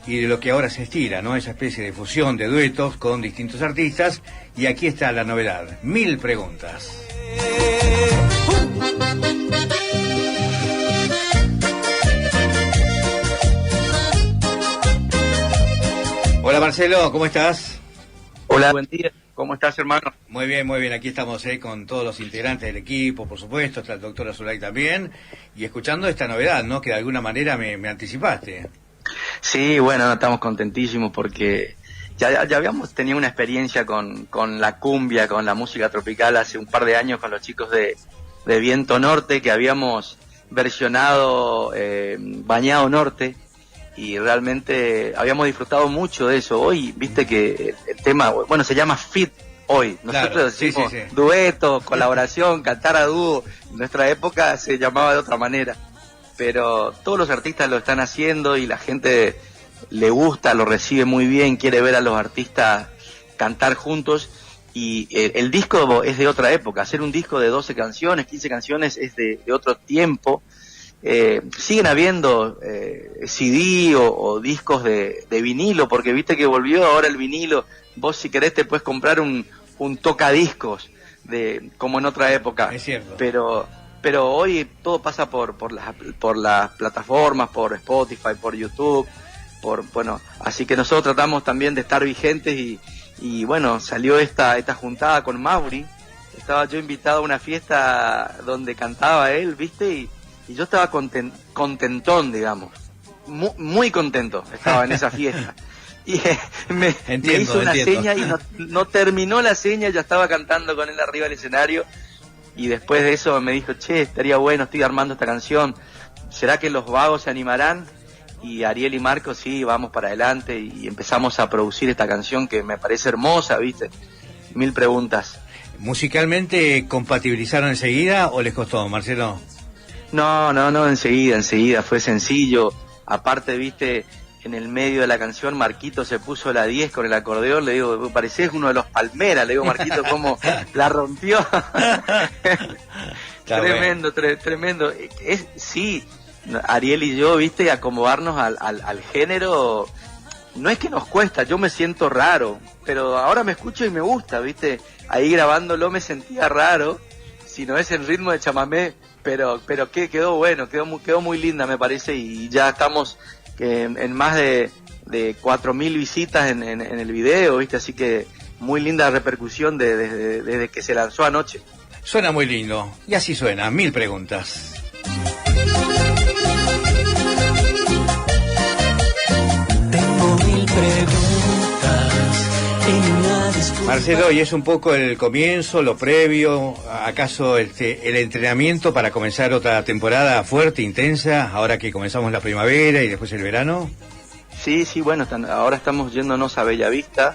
y de lo que ahora se estila, ¿no? Esa especie de fusión de duetos con distintos artistas. Y aquí está la novedad, 1000 preguntas. Hola Marcelo, ¿cómo estás? Hola, buen día. ¿Cómo estás, hermano? Muy bien, aquí estamos con todos los integrantes del equipo, por supuesto, está el doctor Azulay también, y escuchando esta novedad, ¿no? Que de alguna manera me anticipaste. Sí, bueno, estamos contentísimos porque ya habíamos tenido una experiencia con la cumbia, con la música tropical hace un par de años con los chicos de Viento Norte, que habíamos versionado Bañado Norte, y realmente habíamos disfrutado mucho de eso. Hoy, viste que el tema, bueno, se llama fit hoy. Nosotros claro, decimos sí. dueto, colaboración, cantar a dúo. En nuestra época se llamaba de otra manera. Pero todos los artistas lo están haciendo y la gente le gusta, lo recibe muy bien, quiere ver a los artistas cantar juntos. Y el disco es de otra época. Hacer un disco de 12 canciones, 15 canciones es de otro tiempo. Siguen habiendo CD o discos de vinilo, porque viste que volvió ahora el vinilo. Vos si querés te puedes comprar un tocadiscos como en otra época. Es cierto. Pero hoy todo pasa por las plataformas, por Spotify, por YouTube, bueno, así que nosotros tratamos también de estar vigentes y bueno, salió esta juntada con Mauri. Estaba yo invitado a una fiesta donde cantaba él, viste, y yo estaba contentón, digamos, muy contento estaba en esa fiesta. Y me hizo una seña y no terminó la seña, ya estaba cantando con él arriba del escenario. Y después de eso me dijo, che, estaría bueno, estoy armando esta canción, ¿será que los vagos se animarán? Y Ariel y Marco, sí, vamos para adelante, y empezamos a producir esta canción que me parece hermosa, viste, 1000 preguntas. ¿Musicalmente compatibilizaron enseguida o les costó, Marcelo? No, enseguida, fue sencillo. Aparte, viste, en el medio de la canción Marquito se puso la 10 con el acordeón, le digo, parecés uno de los Palmeras, le digo, Marquito, cómo la rompió. Tremendo, tremendo. Sí, Ariel y yo, viste, acomodarnos al género, no es que nos cuesta, yo me siento raro, pero ahora me escucho y me gusta, viste, ahí grabándolo me sentía raro, si no es en ritmo de chamamé, pero quedó bueno, quedó muy linda, me parece, y ya estamos en más de 4000 visitas en el video, viste, así que muy linda repercusión desde que se lanzó anoche. Suena muy lindo, y así suena, 1000 preguntas. Tengo 1000 preguntas en una disputa. Marcelo, y es un poco el comienzo, lo previo, ¿acaso el entrenamiento para comenzar otra temporada fuerte, intensa, ahora que comenzamos la primavera y después el verano? Sí, bueno, ahora estamos yéndonos a Bellavista,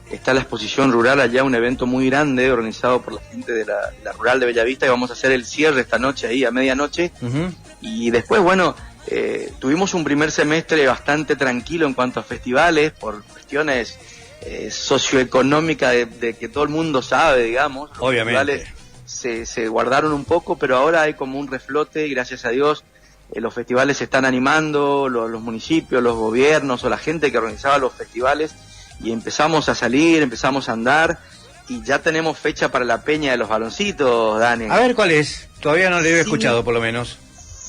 está la exposición rural allá, un evento muy grande organizado por la gente de la rural de Bellavista, y vamos a hacer el cierre esta noche ahí a medianoche. Uh-huh. Y después, bueno, tuvimos un primer semestre bastante tranquilo en cuanto a festivales, por cuestiones socioeconómica de que todo el mundo sabe, digamos. Obviamente. Se guardaron un poco, pero ahora hay como un reflote y gracias a Dios los festivales se están animando, los municipios, los gobiernos o la gente que organizaba los festivales, y empezamos a salir, empezamos a andar y ya tenemos fecha para la Peña de los Baloncitos, Dani. A ver, ¿cuál es? Todavía no lo he escuchado, por lo menos.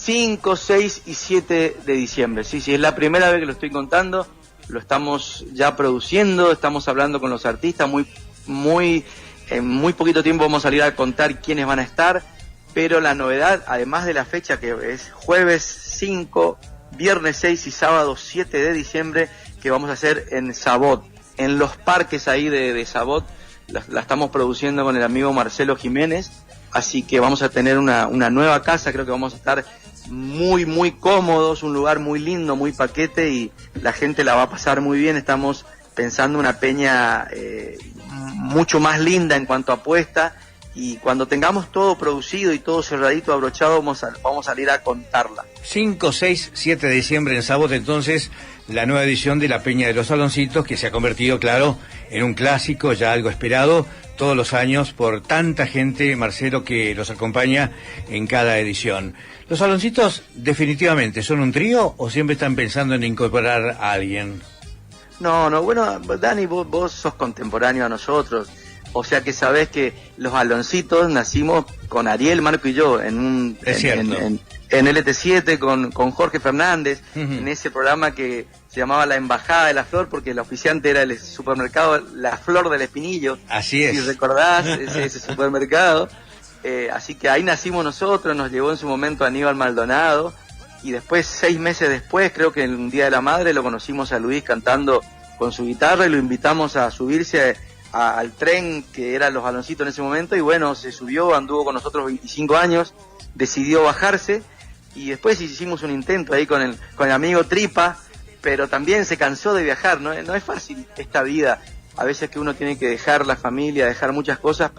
5, 6 y 7 de diciembre, sí, es la primera vez que lo estoy contando. Lo estamos ya produciendo, estamos hablando con los artistas, en muy poquito tiempo vamos a salir a contar quiénes van a estar, pero la novedad, además de la fecha que es jueves 5, viernes 6 y sábado 7 de diciembre, que vamos a hacer en Sabot, en los parques ahí de Sabot, la estamos produciendo con el amigo Marcelo Jiménez, así que vamos a tener una nueva casa, creo que vamos a estar muy cómodos, un lugar muy lindo, muy paquete, y la gente la va a pasar muy bien. Estamos pensando una peña mucho más linda en cuanto a apuesta, y cuando tengamos todo producido y todo cerradito, abrochado, vamos a salir a contarla. 5, 6, 7 de diciembre en Sabot, entonces, la nueva edición de la Peña de los Saloncitos, que se ha convertido, claro, en un clásico, ya algo esperado todos los años por tanta gente, Marcelo, que los acompaña en cada edición. ¿Los Saloncitos definitivamente son un trío o siempre están pensando en incorporar a alguien? No, bueno, Dani, vos sos contemporáneo a nosotros, o sea que sabés que los Aloncitos nacimos con Ariel, Marco y yo en LT7 con Jorge Fernández, en ese programa que se llamaba La Embajada de la Flor, porque el auspiciante era el supermercado La Flor del Espinillo. Así es. Si recordás ese supermercado. Así que ahí nacimos nosotros, nos llevó en su momento Aníbal Maldonado, y después, 6 meses después, creo que en un Día de la Madre, lo conocimos a Luis cantando con su guitarra y lo invitamos a subirse al tren que eran los Aloncitos en ese momento, y bueno, se subió, anduvo con nosotros 25 años, decidió bajarse, y después hicimos un intento ahí con el amigo Tripa, pero también se cansó de viajar, no es fácil esta vida, a veces que uno tiene que dejar la familia, dejar muchas cosas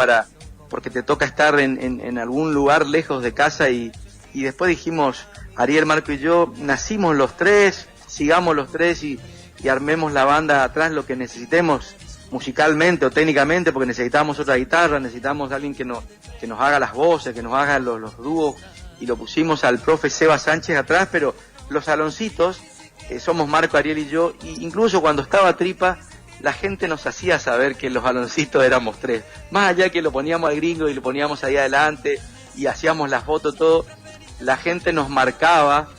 porque te toca estar en algún lugar lejos de casa, y después dijimos, Ariel, Marco y yo, nacimos los tres, sigamos los tres y armemos la banda atrás lo que necesitemos musicalmente o técnicamente, porque necesitamos otra guitarra, necesitamos a alguien que nos haga las voces, que nos haga los dúos, y lo pusimos al profe Seba Sánchez atrás, pero los Aloncitos somos Marco, Ariel y yo, y incluso cuando estaba Tripa, la gente nos hacía saber que los Aloncitos éramos tres, más allá que lo poníamos al gringo y lo poníamos ahí adelante y hacíamos las fotos, todo, la gente nos marcaba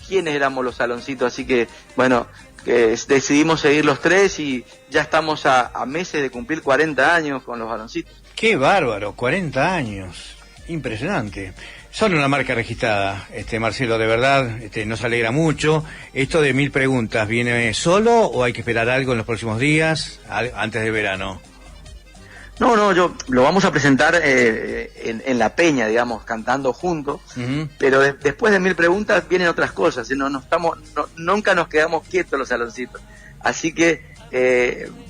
quiénes éramos los Aloncitos, así que bueno, decidimos seguir los tres y ya estamos a meses de cumplir 40 años con los Aloncitos. ¡Qué bárbaro! 40 años, impresionante. Son una marca registrada, Marcelo, de verdad, nos alegra mucho. Esto de 1000 preguntas, ¿viene solo o hay que esperar algo en los próximos días, antes de verano? No, lo vamos a presentar en La Peña, digamos, cantando juntos, pero después de 1000 preguntas vienen otras cosas, nunca nos quedamos quietos los Aloncitos, así que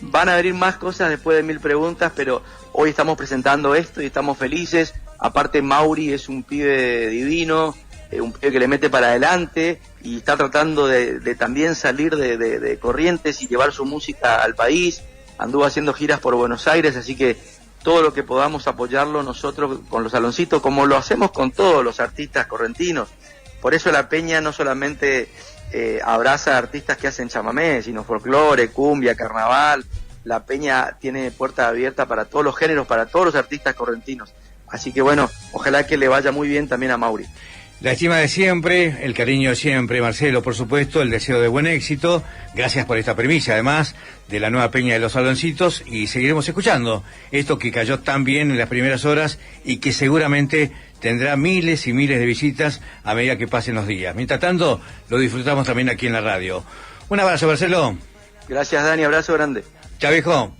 van a venir más cosas después de 1000 preguntas, pero hoy estamos presentando esto y estamos felices. Aparte, Mauri es un pibe divino, un pibe que le mete para adelante y está tratando de también salir de Corrientes y llevar su música al país. Anduvo haciendo giras por Buenos Aires, así que todo lo que podamos apoyarlo nosotros con los Aloncitos, como lo hacemos con todos los artistas correntinos. Por eso La Peña no solamente abraza a artistas que hacen chamamé, sino folclore, cumbia, carnaval. La Peña tiene puerta abierta para todos los géneros, para todos los artistas correntinos. Así que bueno, ojalá que le vaya muy bien también a Mauri. La estima de siempre, el cariño de siempre, Marcelo, por supuesto, el deseo de buen éxito. Gracias por esta premisa, además, de la nueva Peña de los Aloncitos, y seguiremos escuchando esto que cayó tan bien en las primeras horas y que seguramente tendrá miles y miles de visitas a medida que pasen los días. Mientras tanto, lo disfrutamos también aquí en la radio. Un abrazo, Marcelo. Gracias, Dani, abrazo grande. Chao, viejo.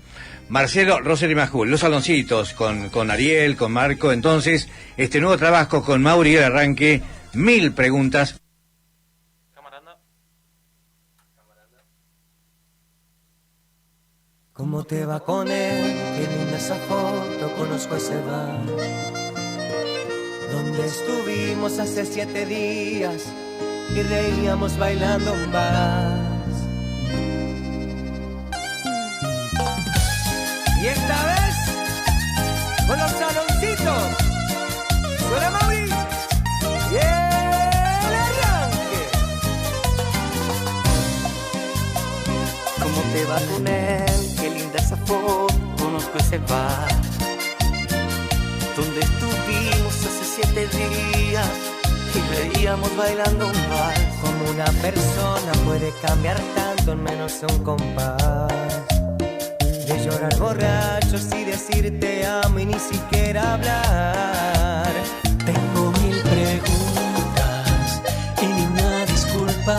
Marcelo Rosser y Majul, los Aloncitos, con Ariel, con Marco. Entonces, este nuevo trabajo con Mauri, el arranque, 1000 preguntas. ¿Cómo te va con él? Qué linda esa foto, conozco ese bar donde estuvimos hace 7 días y reíamos bailando un vals. Y esta vez, con los Aloncitos, suena Mauri y el arranque. ¿Cómo te va con él? Qué linda esa foto, conozco ese bar donde estuvimos hace 7 días y reíamos bailando un vals. Como una persona puede cambiar tanto en menos de un compás, de llorar borrachos y decir te amo y ni siquiera hablar. Tengo 1000 preguntas y ni una disculpa.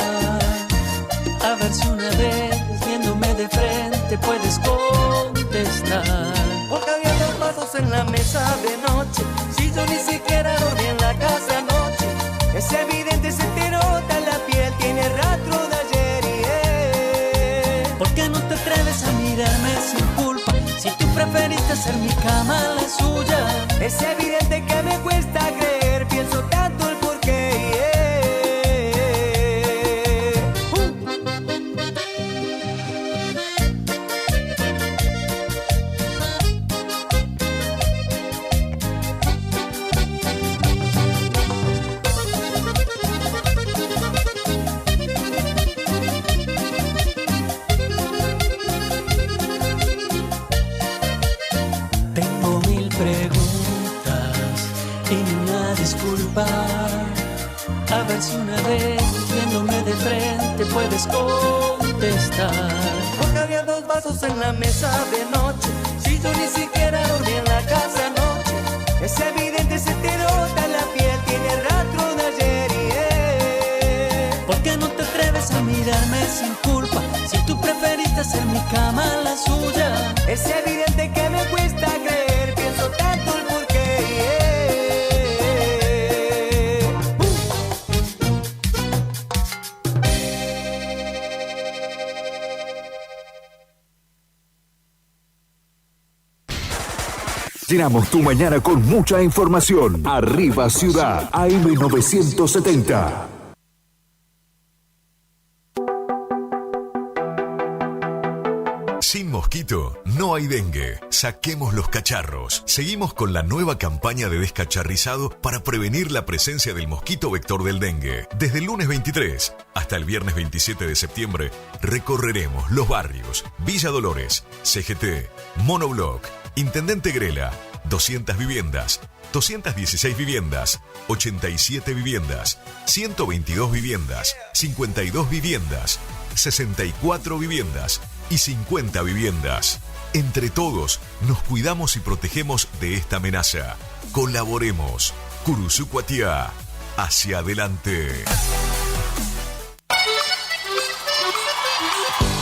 A ver si una vez viéndome de frente puedes contestar. Porque había 2 vasos en la mesa de noche, si yo ni siquiera dormí en la casa anoche. Es evidente, se te nota en la piel, tiene rastro de ayer y ¿por qué no te atreves a mirarme sin culpa? Si tú preferiste ser mi cama la suya. Es evidente que me cuesta creer, pienso tanto el porqué. puedes contestar. Porque había 2 vasos en la mesa de noche. Si yo ni siquiera dormí en la casa anoche. Es evidente, se te nota la piel, tiene rastro de ayer y ¿por qué no te atreves a mirarme sin culpa? Si tú preferiste hacer mi cama la suya. es evidente que me cuesta creer, pienso tanto el porqué. Llenamos tu mañana con mucha información. Arriba Ciudad, AM970. Sin mosquito no hay dengue. Saquemos los cacharros. Seguimos con la nueva campaña de descacharrizado para prevenir la presencia del mosquito vector del dengue. Desde el lunes 23 hasta el viernes 27 de septiembre recorreremos los barrios Villa Dolores, CGT, Monobloc, Intendente Grela, 200 viviendas, 216 viviendas, 87 viviendas, 122 viviendas, 52 viviendas, 64 viviendas y 50 viviendas. Entre todos, nos cuidamos y protegemos de esta amenaza. Colaboremos. Curuzucuatiá. Hacia adelante.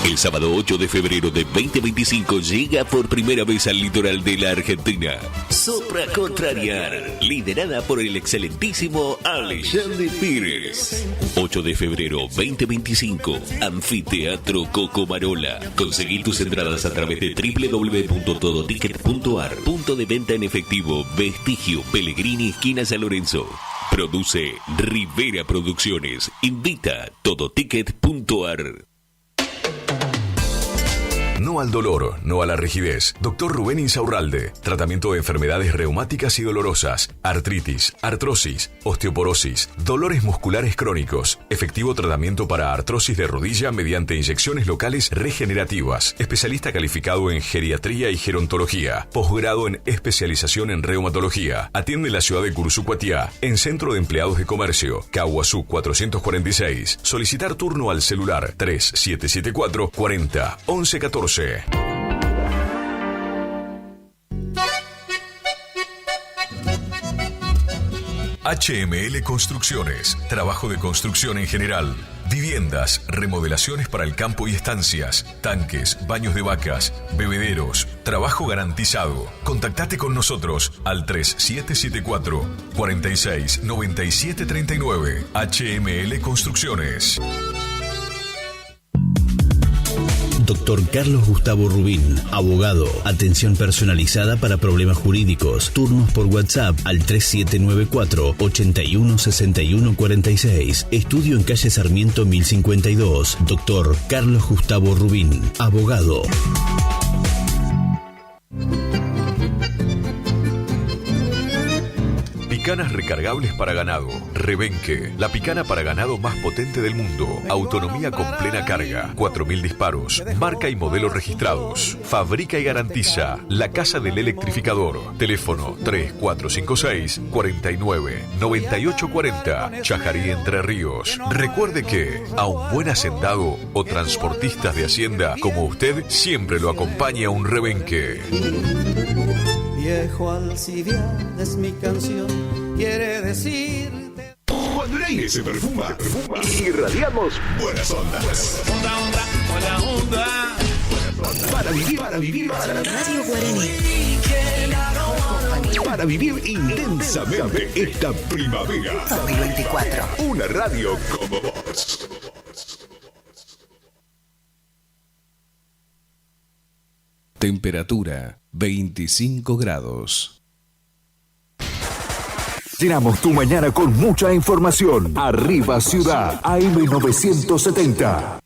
El sábado 8 de febrero de 2025 llega por primera vez al litoral de la Argentina Sopra Contrariar, liderada por el excelentísimo Alexandre Pires. 8 de febrero 2025, Anfiteatro Cocomarola. Conseguí tus entradas a través de www.todoticket.ar. Punto de venta en efectivo, Vestigio, Pellegrini, esquina San Lorenzo. Produce Rivera Producciones. Invita Todoticket.ar. No al dolor, no a la rigidez. Dr. Rubén Insaurralde. Tratamiento de enfermedades reumáticas y dolorosas, artritis, artrosis, osteoporosis, dolores musculares crónicos. Efectivo tratamiento para artrosis de rodilla mediante inyecciones locales regenerativas. Especialista calificado en geriatría y gerontología. Posgrado en especialización en reumatología. Atiende en la ciudad de Curuzucuatiá, en Centro de Empleados de Comercio, Caguazú 446. Solicitar turno al celular 3774 40 11 14. HML Construcciones. Trabajo de construcción en general. Viviendas, remodelaciones para el campo y estancias, tanques, baños de vacas, bebederos, trabajo garantizado. Contactate con nosotros al 3774 46 97 39. HML Construcciones. Dr. Carlos Gustavo Rubín, abogado. Atención personalizada para problemas jurídicos. Turnos por WhatsApp al 3794 81 61 46. Estudio en calle Sarmiento 1052. Dr. Carlos Gustavo Rubín, abogado. Picanas recargables para ganado. Rebenque, la picana para ganado más potente del mundo. Autonomía con plena carga. 4000 disparos. Marca y modelo registrados. Fabrica y garantiza La Casa del Electrificador. Teléfono 3456 49 98 40. Chajarí, Entre Ríos. Recuerde que a un buen hacendado o transportistas de hacienda como usted siempre lo acompaña un rebenque. Viejo Alcibiades es mi canción, quiere decir. Cuando el aire se perfuma, irradiamos buenas ondas. Buena onda. Para vivir. Radio Guaraní. Para vivir intensamente esta primavera. 2024. Una radio como vos. Temperatura 25 grados. Llenamos tu mañana con mucha información. Arriba Ciudad, AM970.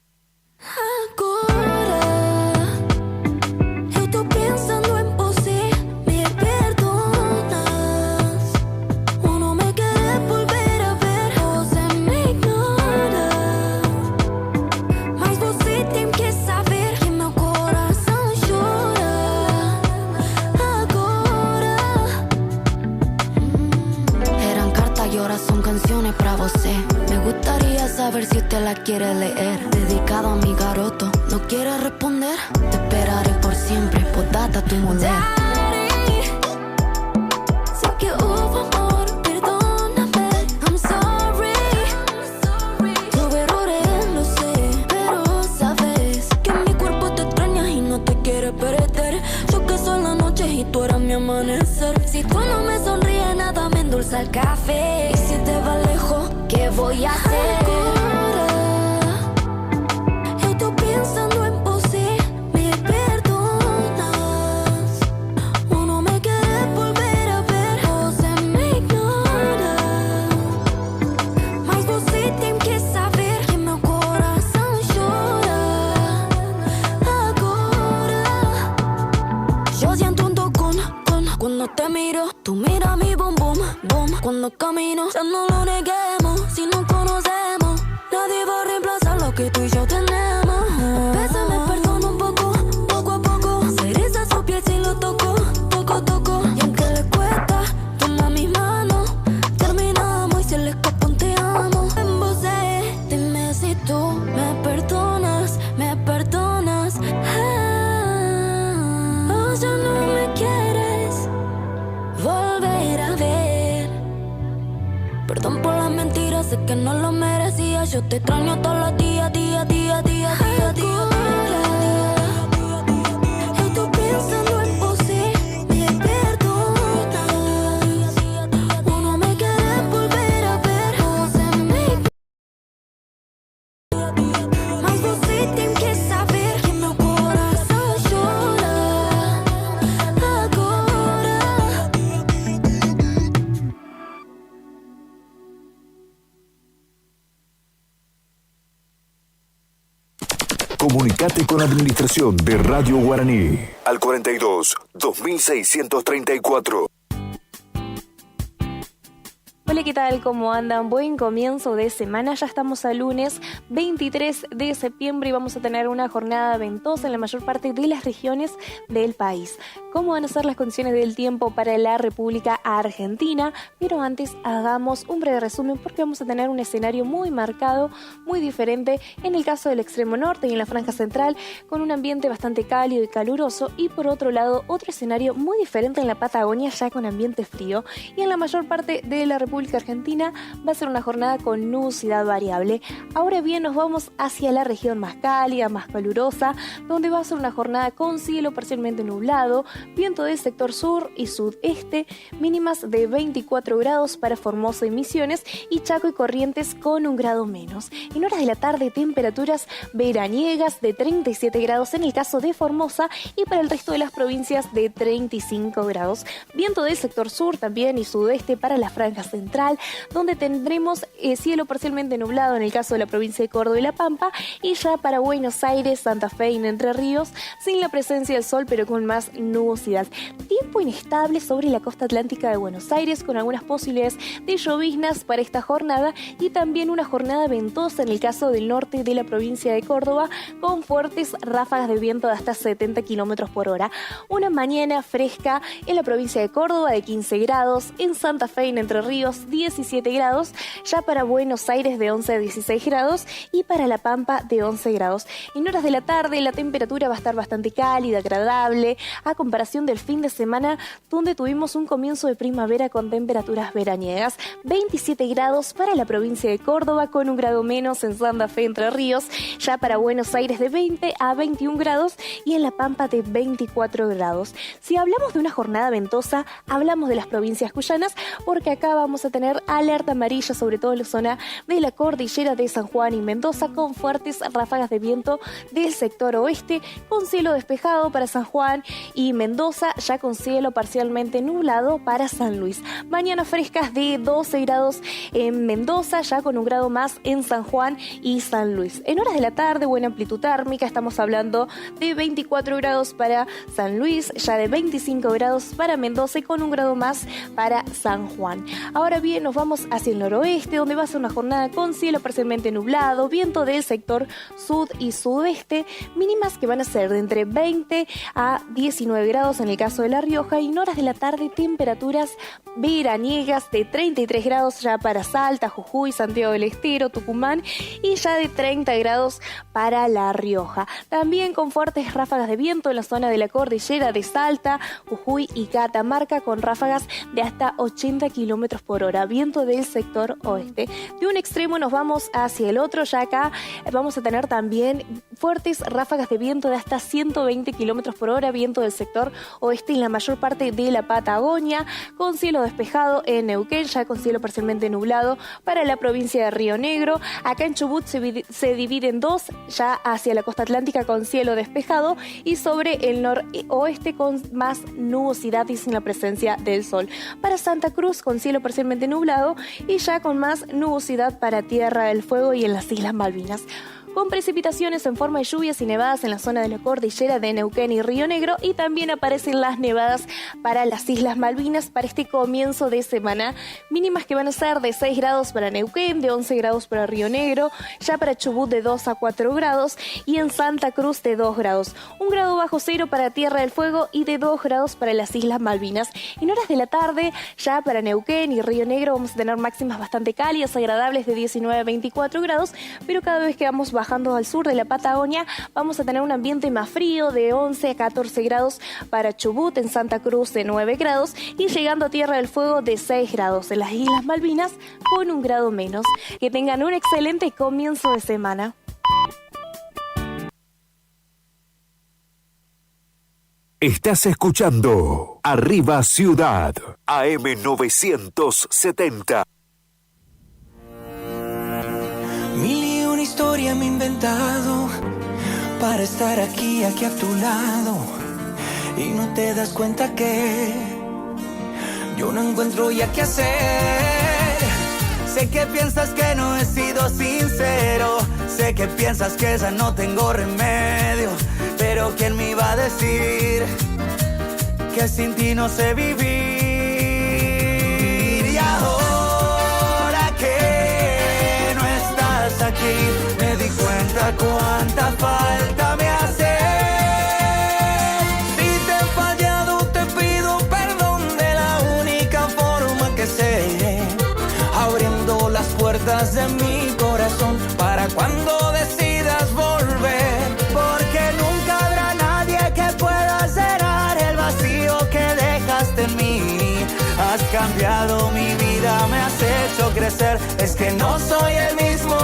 Saber si te la quieres leer. Dedicado a mi garoto, no quieres responder. Te esperaré por siempre, postdata tu mujer. Sé que hubo amor, perdóname, I'm sorry. Tuve errores, lo sé, pero sabes que mi cuerpo te extraña y no te quiere perder. Yo que soy la noche y tú eras mi amanecer. Si tú no me sonríes, nada me endulza el café. Y si te vas lejos, ¿qué voy a hacer? Estoy pensando en vos, me perdonas. O no me quieres volver a ver, o se me ignora. Mas você tem que saber que meu coração chora. Agora yo siento un tocón, cuando te miro. Tú mira mi boom, boom, boom. Cuando camino, ya no lo neguemos. Si nos conocemos, nadie va a reemplazar lo que tú y yo tenemos. Bésame, perdona un poco, poco a poco. Se eriza su piel si lo toco, toco, toco. Y aunque le cuesta, toma mi mano. Terminamos y se le escapa un te amo. En vos, dime si tú me perdonas, me perdonas. O ya no me quieres volver a ver. Perdón por las mentiras, sé que no lo merecía. Yo te extraño todos los días, día, día, día, día, día. Estoy pensando en vos, me perdonas. O no me quieres volver a ver, o se me... Mas você tem que saber que meu coração chora. Agora Comunicate con Administración de Radio Guaraní al 42 2634. Hola, ¿qué tal? ¿Cómo andan? Buen comienzo de semana. Ya estamos a lunes 23 de septiembre y vamos a tener una jornada ventosa en la mayor parte de las regiones del país. ¿Cómo van a ser las condiciones del tiempo para la República Argentina? Pero antes hagamos un breve resumen porque vamos a tener un escenario muy marcado, muy diferente en el caso del extremo norte y en la franja central, con un ambiente bastante cálido y caluroso, y por otro lado otro escenario muy diferente en la Patagonia, ya con ambiente frío, y en la mayor parte de la República Argentina va a ser una jornada con nubosidad variable. Ahora bien, nos vamos hacia la región más cálida, más calurosa, donde va a ser una jornada con cielo parcialmente nublado, viento del sector sur y sudeste, mínimas de 24 grados para Formosa y Misiones, y Chaco y Corrientes con 1 grado menos. En horas de la tarde, temperaturas veraniegas de 37 grados en el caso de Formosa, y para el resto de las provincias de 35 grados. Viento del sector sur también y sudeste para la franja central, donde tendremos cielo parcialmente nublado en el caso de la provincia de Córdoba y La Pampa, y ya para Buenos Aires, Santa Fe y Entre Ríos, sin la presencia del sol pero con más nubosidad. Tiempo inestable sobre la costa atlántica de Buenos Aires, con algunas posibilidades de lloviznas para esta jornada, y también una jornada ventosa en el caso del norte de la provincia de Córdoba, con fuertes ráfagas de viento de hasta 70 kilómetros por hora. Una mañana fresca en la provincia de Córdoba de 15 grados, en Santa Fe y Entre Ríos 17 grados, ya para Buenos Aires de 11 a 16 grados y para La Pampa de 11 grados. En horas de la tarde la temperatura va a estar bastante cálida, agradable, a comparación del fin de semana, donde tuvimos un comienzo de primavera con temperaturas veraniegas. 27 grados para la provincia de Córdoba, con 1 grado menos en Santa Fe, Entre Ríos, ya para Buenos Aires de 20 a 21 grados y en La Pampa de 24 grados. Si hablamos de una jornada ventosa, hablamos de las provincias cuyanas, porque acá vamos a tener alerta amarilla, sobre todo en la zona de la cordillera de San Juan y Mendoza, con fuertes ráfagas de viento del sector oeste, con cielo despejado para San Juan y Mendoza, ya con cielo parcialmente nublado para San Luis. Mañanas frescas de 12 grados en Mendoza, ya con 1 grado más en San Juan y San Luis. En horas de la tarde, buena amplitud térmica, estamos hablando de 24 grados para San Luis, ya de 25 grados para Mendoza y con 1 grado más para San Juan. Ahora bien, bien nos vamos hacia el noroeste, donde va a ser una jornada con cielo parcialmente nublado, viento del sector sud y sudeste, mínimas que van a ser de entre 20 a 19 grados en el caso de La Rioja, y en horas de la tarde temperaturas veraniegas de 33 grados ya para Salta, Jujuy, Santiago del Estero, Tucumán, y ya de 30 grados para La Rioja. También con fuertes ráfagas de viento en la zona de la cordillera de Salta, Jujuy y Catamarca, con ráfagas de hasta 80 kilómetros por hora, viento del sector oeste. De un extremo nos vamos hacia el otro, ya acá vamos a tener también fuertes ráfagas de viento de hasta 120 kilómetros por hora, viento del sector oeste en la mayor parte de la Patagonia, con cielo despejado en Neuquén, ya con cielo parcialmente nublado para la provincia de Río Negro. Acá en Chubut se divide en dos, ya hacia la costa atlántica con cielo despejado y sobre el noroeste con más nubosidad y sin la presencia del sol. Para Santa Cruz con cielo parcialmente nublado y ya con más nubosidad para Tierra del Fuego y en las Islas Malvinas, con precipitaciones en forma de lluvias y nevadas en la zona de la cordillera de Neuquén y Río Negro, y también aparecen las nevadas para las Islas Malvinas para este comienzo de semana, mínimas que van a ser de 6 grados para Neuquén, de 11 grados para Río Negro, ya para Chubut de 2 a 4 grados y en Santa Cruz de 2 grados, 1 grado bajo cero para Tierra del Fuego y de 2 grados para las Islas Malvinas. En horas de la tarde, ya para Neuquén y Río Negro vamos a tener máximas bastante cálidas, agradables de 19 a 24 grados, pero cada vez que vamos bajando al sur de la Patagonia vamos a tener un ambiente más frío de 11 a 14 grados para Chubut, en Santa Cruz de 9 grados y llegando a Tierra del Fuego de 6 grados, en las Islas Malvinas con 1 grado menos. Que tengan un excelente comienzo de semana. Estás escuchando Arriba Ciudad, AM 970. Una historia me he inventado para estar aquí a tu lado, y no te das cuenta que yo no encuentro ya qué hacer. Sé que piensas que no he sido sincero, sé que piensas que ya no tengo remedio, pero ¿quién me iba a decir que sin ti no sé vivir? Y ahora que no estás aquí, me di cuenta cuánta falta me hace. Si te he fallado, te pido perdón de la única forma que sé, abriendo las puertas de mi corazón para cuando decidas volver, porque nunca habrá nadie que pueda llenar el vacío que dejaste en mí. Has cambiado mi vida, me has hecho crecer, es que no soy el mismo.